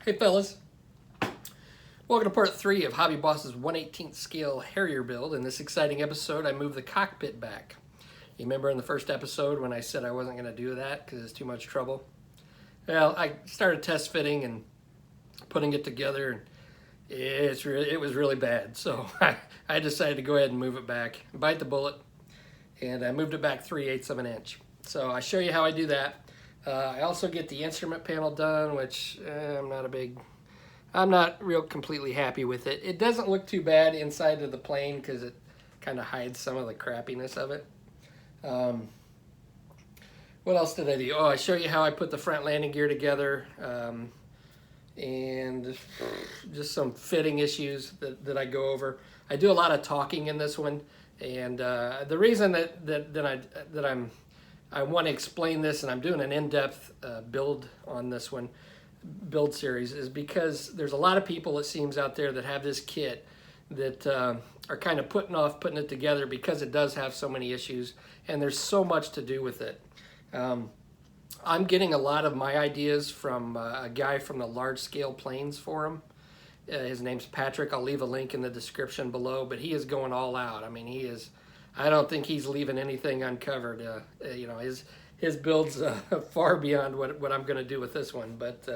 Hey fellas, welcome to part 3 of HobbyBoss's 1/18th scale Harrier build. In this exciting episode, I moved the cockpit back. You remember in the first episode when I said I wasn't going to do that because it's too much trouble? Well, I started test fitting and putting it together, and it was really bad. So I decided to go ahead and move it back, bite the bullet, and I moved it back 3/8 of an inch. So I show you how I do that. I also get the instrument panel done, which I'm not real completely happy with it. It doesn't look too bad inside of the plane because it kind of hides some of the crappiness of it. What else did I do? Oh, I show you how I put the front landing gear together, and just some fitting issues that I go over. I do a lot of talking in this one, and the reason that I want to explain this, and I'm doing an in-depth build on this one, build series, is because there's a lot of people, it seems, out there that have this kit that are kind of putting off putting it together because it does have so many issues, and there's so much to do with it. I'm getting a lot of my ideas from a guy from the Large Scale Planes forum. His name's Patrick. I'll leave a link in the description below, but he is going all out. I mean, I don't think he's leaving anything uncovered. You know, his build's far beyond what I'm going to do with this one. But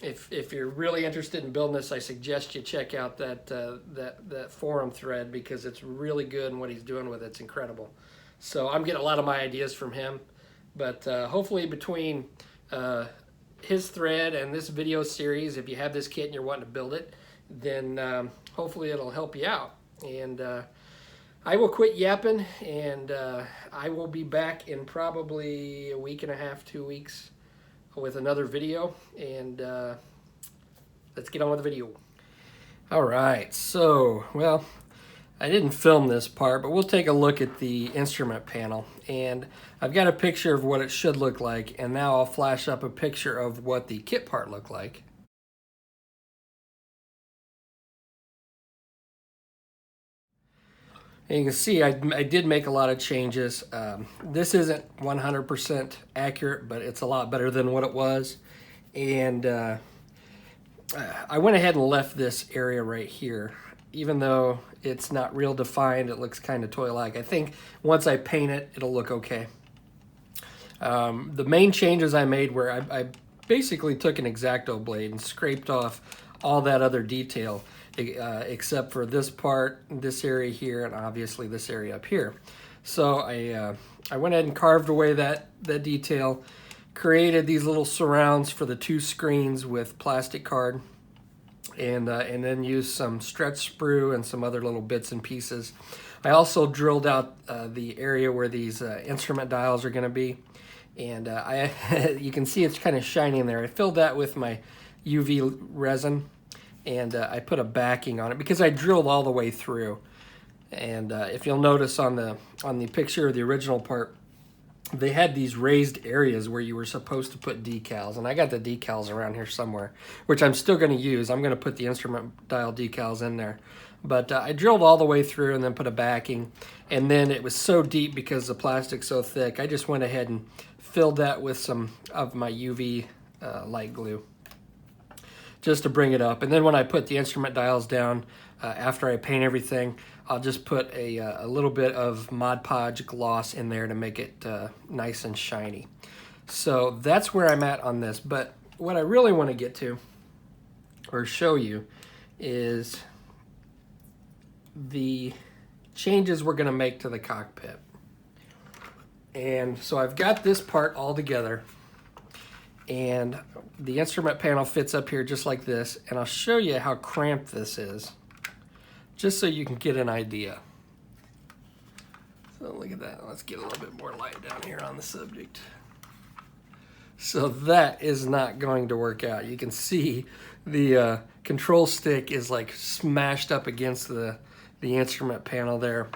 if you're really interested in building this, I suggest you check out that forum thread because it's really good, and what he's doing with it's incredible. So I'm getting a lot of my ideas from him. But hopefully between his thread and this video series, if you have this kit and you're wanting to build it, then hopefully it'll help you out. And I will quit yapping, and I will be back in probably a week and a half, 2 weeks with another video, and let's get on with the video. All right, so, well, I didn't film this part, but we'll take a look at the instrument panel, and I've got a picture of what it should look like, and now I'll flash up a picture of what the kit part looked like. And you can see I did make a lot of changes. This isn't 100% accurate, but it's a lot better than what it was. And I went ahead and left this area right here. Even though it's not real defined, it looks kind of toy-like. I think once I paint it, it'll look okay. The main changes I made were I basically took an X-Acto blade and scraped off all that other detail, except for this part, this area here, and obviously this area up here. So I went ahead and carved away that detail, created these little surrounds for the 2 screens with plastic card, and then used some stretch sprue and some other little bits and pieces. I also drilled out the area where these instrument dials are going to be, and you can see it's kind of shiny in there. I filled that with my UV resin, and I put a backing on it because I drilled all the way through. And if you'll notice on the picture of the original part, they had these raised areas where you were supposed to put decals, and I got the decals around here somewhere, which I'm still going to use. I'm going to put the instrument dial decals in there. But I drilled all the way through and then put a backing, and then it was so deep because the plastic's so thick, I just went ahead and filled that with some of my UV light glue, just to bring it up. And then when I put the instrument dials down, after I paint everything, I'll just put a little bit of Mod Podge gloss in there to make it nice and shiny. So that's where I'm at on this. But what I really want to get to, or show you, is the changes we're going to make to the cockpit. And so I've got this part all together, and the instrument panel fits up here just like this, and I'll show you how cramped this is, just so you can get an idea. So look at that. Let's get a little bit more light down here on the subject. So that is not going to work out. You can see the control stick is like smashed up against the instrument panel there.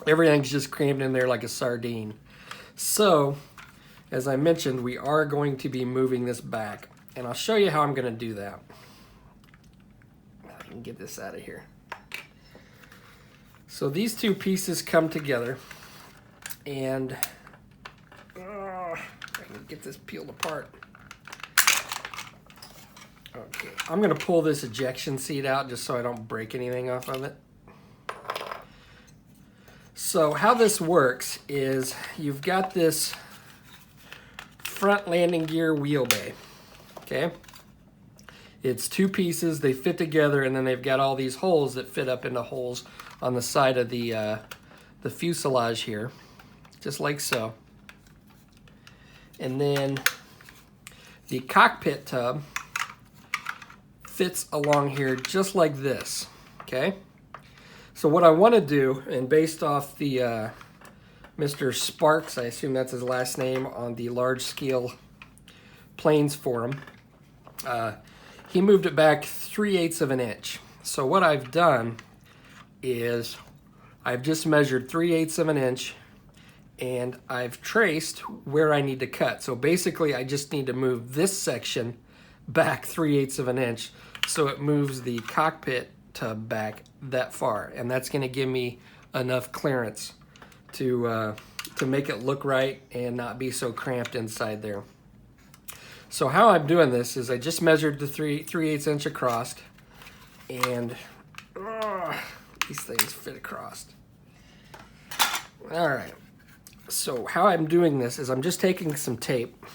Everything's just crammed in there like a sardine. So, as I mentioned, we are going to be moving this back, and I'll show you how I'm going to do that. I can get this out of here. So these 2 pieces come together, and I can get this peeled apart. Okay, I'm gonna pull this ejection seat out just so I don't break anything off of it. So how this works is you've got this front landing gear wheel bay, okay? It's two pieces, they fit together, and then they've got all these holes that fit up into holes on the side of the fuselage here, just like so. And then the cockpit tub fits along here just like this, okay? So what I want to do, and based off the Mr. Sparks, I assume that's his last name, on the large scale planes forum, he moved it back 3/8 of an inch. So what I've done is I've just measured 3/8 of an inch and I've traced where I need to cut. So basically I just need to move this section back 3/8 of an inch so it moves the cockpit tub back that far, and that's going to give me enough clearance to make it look right and not be so cramped inside there. So how I'm doing this is I just measured the 3/8 inch across, and these things fit across. All right, so how I'm doing this is I'm just taking some tape,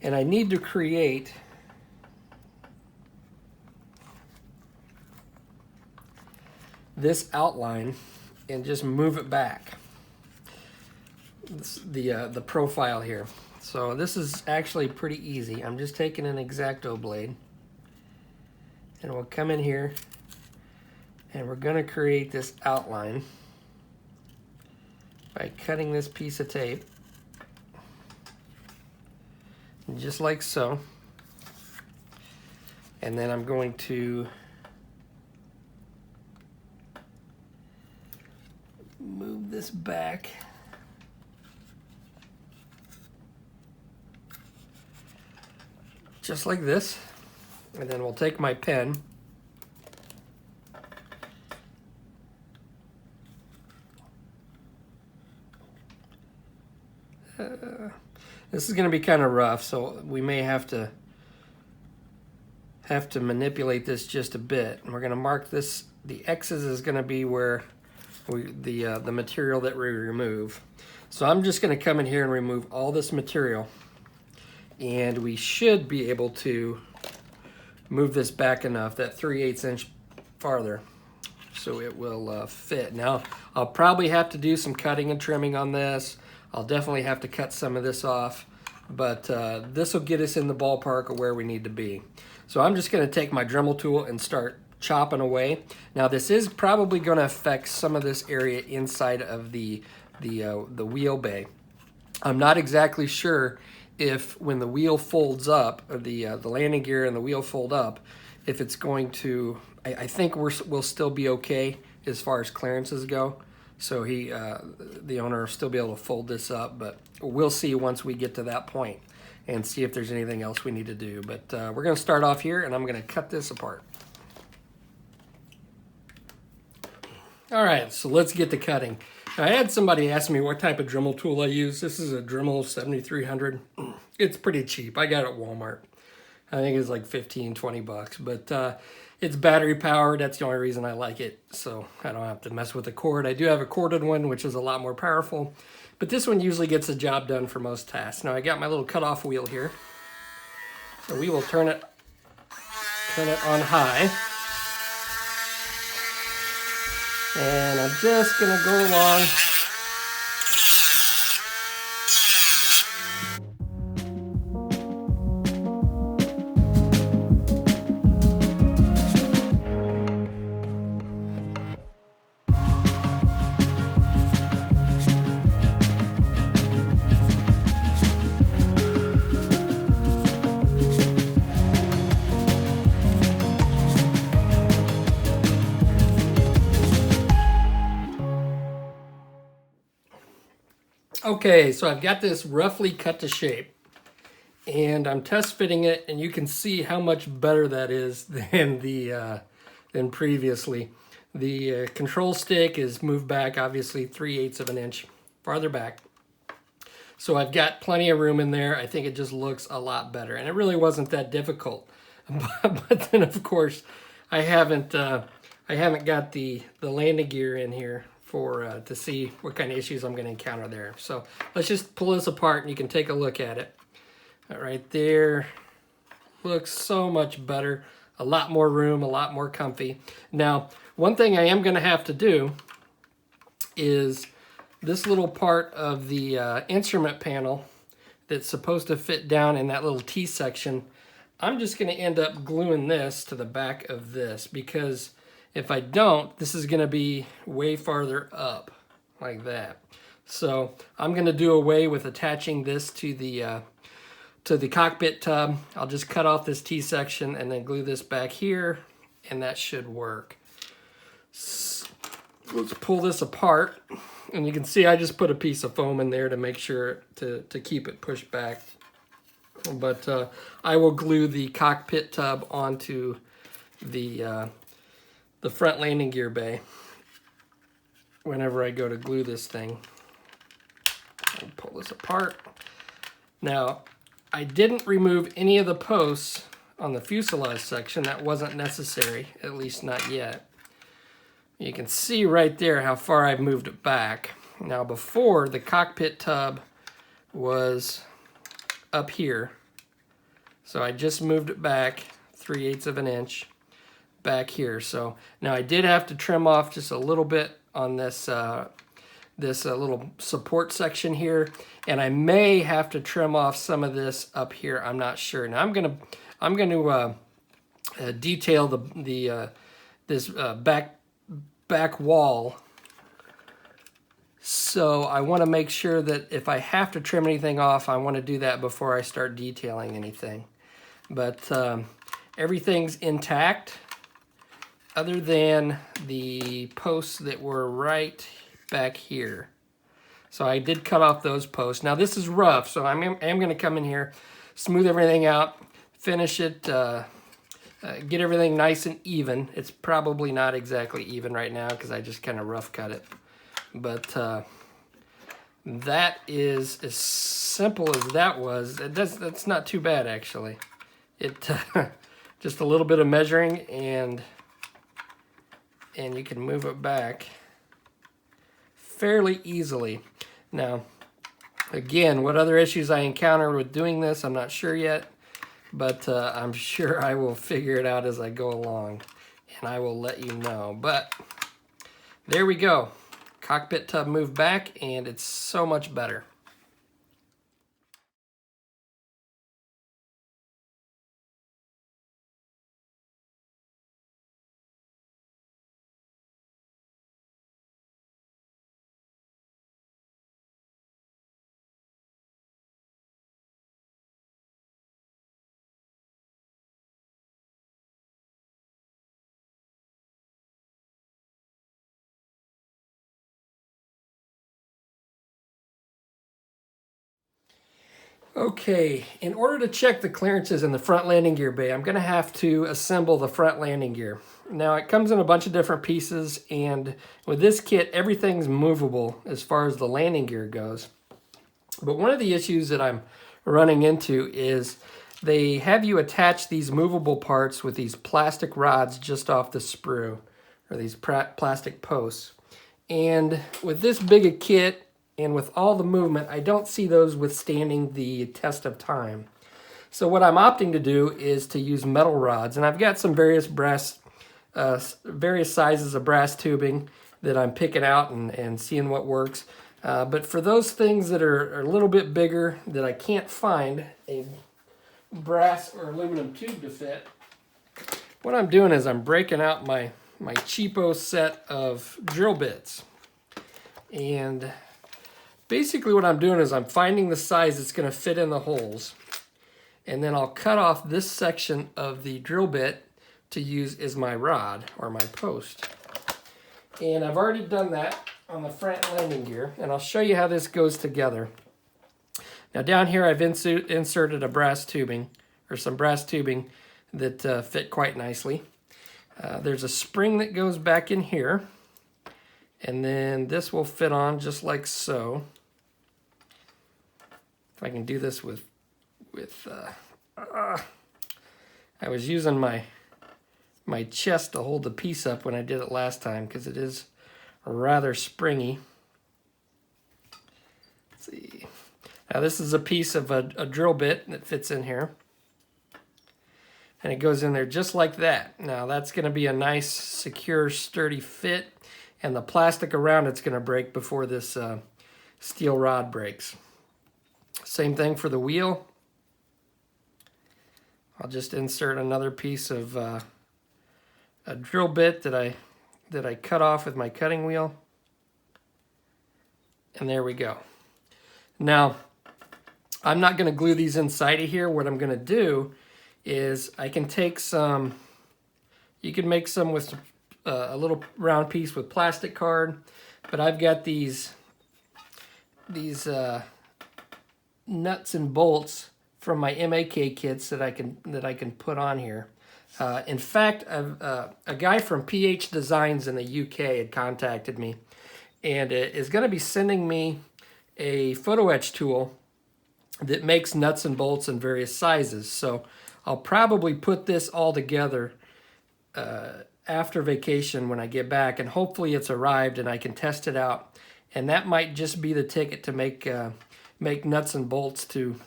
and I need to create this outline and just move it back, the profile here. So this is actually pretty easy. I'm just taking an X-Acto blade and we'll come in here and we're going to create this outline by cutting this piece of tape just like so, and then I'm going to move this back just like this, and then we'll take my pen this is going to be kind of rough, so we may have to manipulate this just a bit. And we're going to mark this, the X's is going to be where the material that we remove. So I'm just going to come in here and remove all this material, and we should be able to move this back enough, that 3/8 inch farther, so it will fit. Now I'll probably have to do some cutting and trimming on this. I'll definitely have to cut some of this off, but this will get us in the ballpark of where we need to be. So I'm just going to take my Dremel tool and start chopping away. Now this is probably going to affect some of this area inside of the wheel bay. I'm not exactly sure if when the wheel folds up, or the landing gear and the wheel fold up, if it's going to, I think we'll still be okay as far as clearances go. So the owner will still be able to fold this up, but we'll see once we get to that point and see if there's anything else we need to do. But we're going to start off here, and I'm going to cut this apart. All right, so let's get to cutting. Now, I had somebody ask me what type of Dremel tool I use. This is a Dremel 7300. It's pretty cheap. I got it at Walmart. I think it's like 15, 20 bucks, but it's battery powered. That's the only reason I like it, so I don't have to mess with the cord. I do have a corded one, which is a lot more powerful, but this one usually gets the job done for most tasks. Now I got my little cutoff wheel here, so we will turn it on high, and I'm just gonna go along. Okay, so I've got this roughly cut to shape, and I'm test fitting it, and you can see how much better that is than previously. The control stick is moved back, obviously 3/8 of an inch farther back. So I've got plenty of room in there. I think it just looks a lot better. And it really wasn't that difficult. But then, of course, I haven't got the landing gear in here for to see what kind of issues I'm going to encounter there. So let's just pull this apart and you can take a look at it. Right there, looks so much better. A lot more room, a lot more comfy. Now, one thing I am going to have to do is this little part of the instrument panel that's supposed to fit down in that little T section. I'm just going to end up gluing this to the back of this, because if I don't, this is going to be way farther up like that. So I'm going to do away with attaching this to the cockpit tub. I'll just cut off this T section and then glue this back here, and that should work. So let's pull this apart, and you can see I just put a piece of foam in there to make sure to keep it pushed back. But I will glue the cockpit tub onto the front landing gear bay whenever I go to glue this thing. I'll pull this apart. Now, I didn't remove any of the posts on the fuselage section. That wasn't necessary, at least not yet. You can see right there how far I've moved it back. Now, before, the cockpit tub was up here. So I just moved it back 3/8 of an inch back here. So now I did have to trim off just a little bit on this little support section here, and I may have to trim off some of this up here. I'm not sure. Now I'm gonna detail this back wall. So I want to make sure that if I have to trim anything off, I want to do that before I start detailing anything. But everything's intact other than the posts that were right back here. So I did cut off those posts. Now this is rough, so I am going to come in here, smooth everything out, finish it, get everything nice and even. It's probably not exactly even right now because I just kind of rough cut it. But that is as simple as that was. That's not too bad, actually. It just a little bit of measuring, and you can move it back fairly easily. Now, again, what other issues I encounter with doing this, I'm not sure yet, but I'm sure I will figure it out as I go along, and I will let you know. But there we go. Cockpit tub moved back, and it's so much better. Okay, in order to check the clearances in the front landing gear bay, I'm going to have to assemble the front landing gear. Now, it comes in a bunch of different pieces, and with this kit, everything's movable as far as the landing gear goes. But one of the issues that I'm running into is they have you attach these movable parts with these plastic rods just off the sprue, or these plastic posts. And with this big a kit, and with all the movement, I don't see those withstanding the test of time. So what I'm opting to do is to use metal rods, and I've got some various sizes of brass tubing that I'm picking out and seeing what works. But for those things that are a little bit bigger that I can't find a brass or aluminum tube to fit, what I'm doing is I'm breaking out my cheapo set of drill bits. And basically what I'm doing is I'm finding the size that's going to fit in the holes, and then I'll cut off this section of the drill bit to use as my rod or my post. And I've already done that on the front landing gear, and I'll show you how this goes together. Now down here I've inserted a brass tubing, or some brass tubing that fit quite nicely. There's a spring that goes back in here, and then this will fit on just like so. I can do this with I was using my chest to hold the piece up when I did it last time because it is rather springy. Let's see. Now this is a piece of a drill bit that fits in here. And it goes in there just like that. Now that's going to be a nice, secure, sturdy fit. And the plastic around it's going to break before this steel rod breaks. Same thing for the wheel. I'll just insert another piece of a drill bit that I cut off with my cutting wheel. And there we go. Now, I'm not going to glue these inside of here. What I'm going to do is I can take some, you can make some with a little round piece with plastic card, but I've got these nuts and bolts from my MAK kits that I can put on here. In fact, a guy from PH Designs in the UK had contacted me and is going to be sending me a photo etch tool that makes nuts and bolts in various sizes. So I'll probably put this all together after vacation when I get back, and hopefully it's arrived and I can test it out. And that might just be the ticket to make nuts and bolts to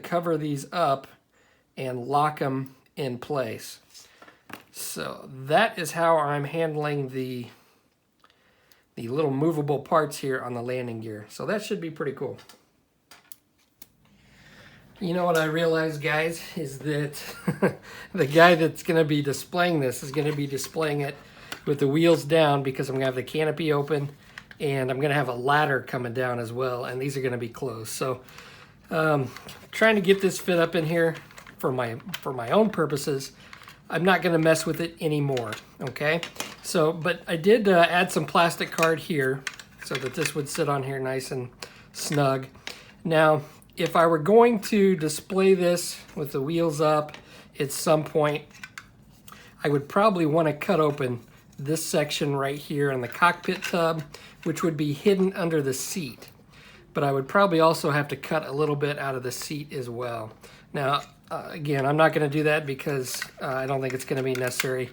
cover these up and lock them in place. So that is how I'm handling the little movable parts here on the landing gear. So that should be pretty cool. You know what I realized, guys, is that the guy that's going to be displaying this is going to be displaying it with the wheels down because I'm going to have the canopy open and I'm going to have a ladder coming down as well, and these are going to be closed. So trying to get this fit up in here for my own purposes. I'm not going to mess with it anymore, okay? So, but I did add some plastic card here so that this would sit on here nice and snug. Now, if I were going to display this with the wheels up at some point, I would probably want to cut open this section right here on the cockpit tub, which would be hidden under the seat. But I would probably also have to cut a little bit out of the seat as well. Now, again, I'm not going to do that because I don't think it's going to be necessary.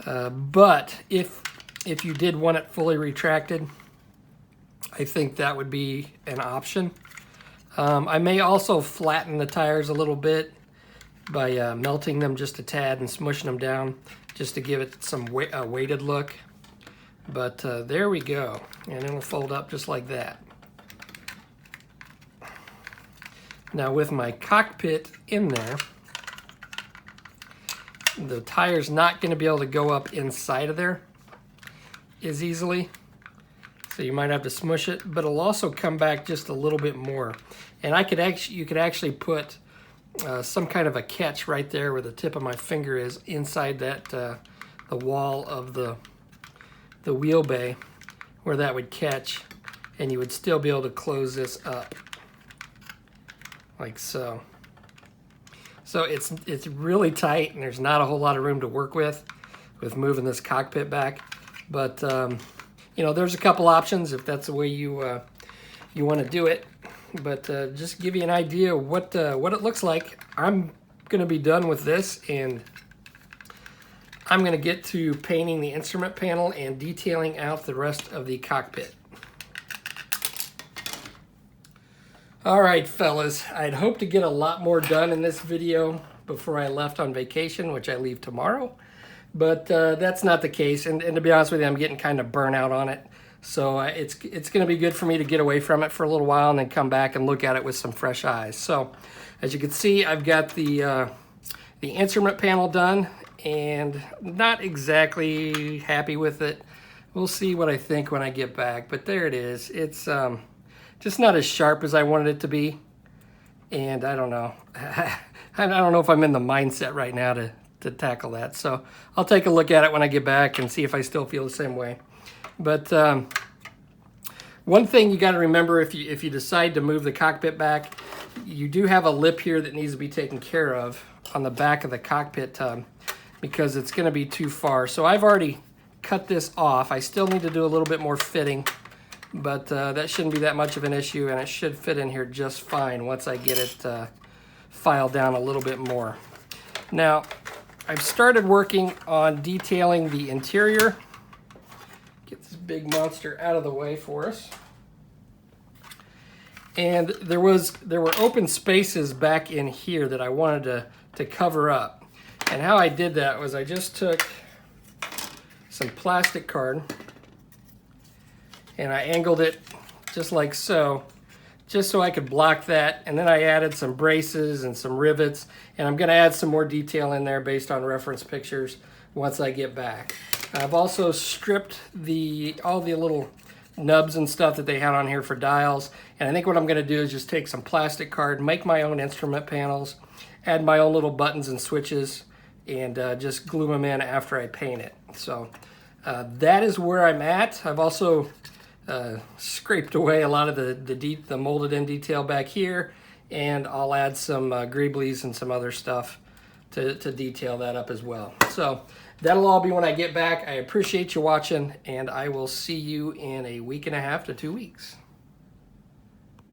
But if you did want it fully retracted, I think that would be an option. I may also flatten the tires a little bit by melting them just a tad and smushing them down just to give it some weighted look. But there we go. And it'll fold up just like that. Now with my cockpit in there, the tire's not going to be able to go up inside of there as easily. So you might have to smush it, but it'll also come back just a little bit more. And you could actually put some kind of a catch right there where the tip of my finger is inside that the wall of the wheel bay where that would catch, and you would still be able to close this up like so. So it's really tight and there's not a whole lot of room to work with moving this cockpit back. But you know, there's a couple options if that's the way you want to do it. But just to give you an idea of what it looks like, I'm going to be done with this and I'm going to get to painting the instrument panel and detailing out the rest of the cockpit. All right, fellas, I'd hoped to get a lot more done in this video before I left on vacation, which I leave tomorrow. But that's not the case, and to be honest with you, I'm getting kind of burnt out on it. So it's going to be good for me to get away from it for a little while and then come back and look at it with some fresh eyes. So as you can see, I've got the instrument panel done and not exactly happy with it. We'll see what I think when I get back, but there it is. It's just not as sharp as I wanted it to be, and I don't know. I don't know if I'm in the mindset right now to tackle that. So I'll take a look at it when I get back and see if I still feel the same way. But one thing you got to remember if you decide to move the cockpit back, you do have a lip here that needs to be taken care of on the back of the cockpit tub because it's going to be too far. So I've already cut this off. I still need to do a little bit more fitting but that shouldn't be that much of an issue, and it should fit in here just fine once I get it filed down a little bit more. Now, I've started working on detailing the interior. Get this big monster out of the way for us. And there were open spaces back in here that I wanted to cover up. And how I did that was I just took some plastic card and I angled it just like so, just so I could block that. And then I added some braces and some rivets, and I'm going to add some more detail in there based on reference pictures once I get back. I've also stripped all the little nubs and stuff that they had on here for dials, and I think what I'm going to do is just take some plastic card, make my own instrument panels, add my own little buttons and switches, and just glue them in after I paint it. So that is where I'm at. I've also scraped away a lot of the molded in detail back here, and I'll add some greeblies and some other stuff to detail that up as well. So that'll all be when I get back. I appreciate you watching, and I will see you in a week and a half to 2 weeks.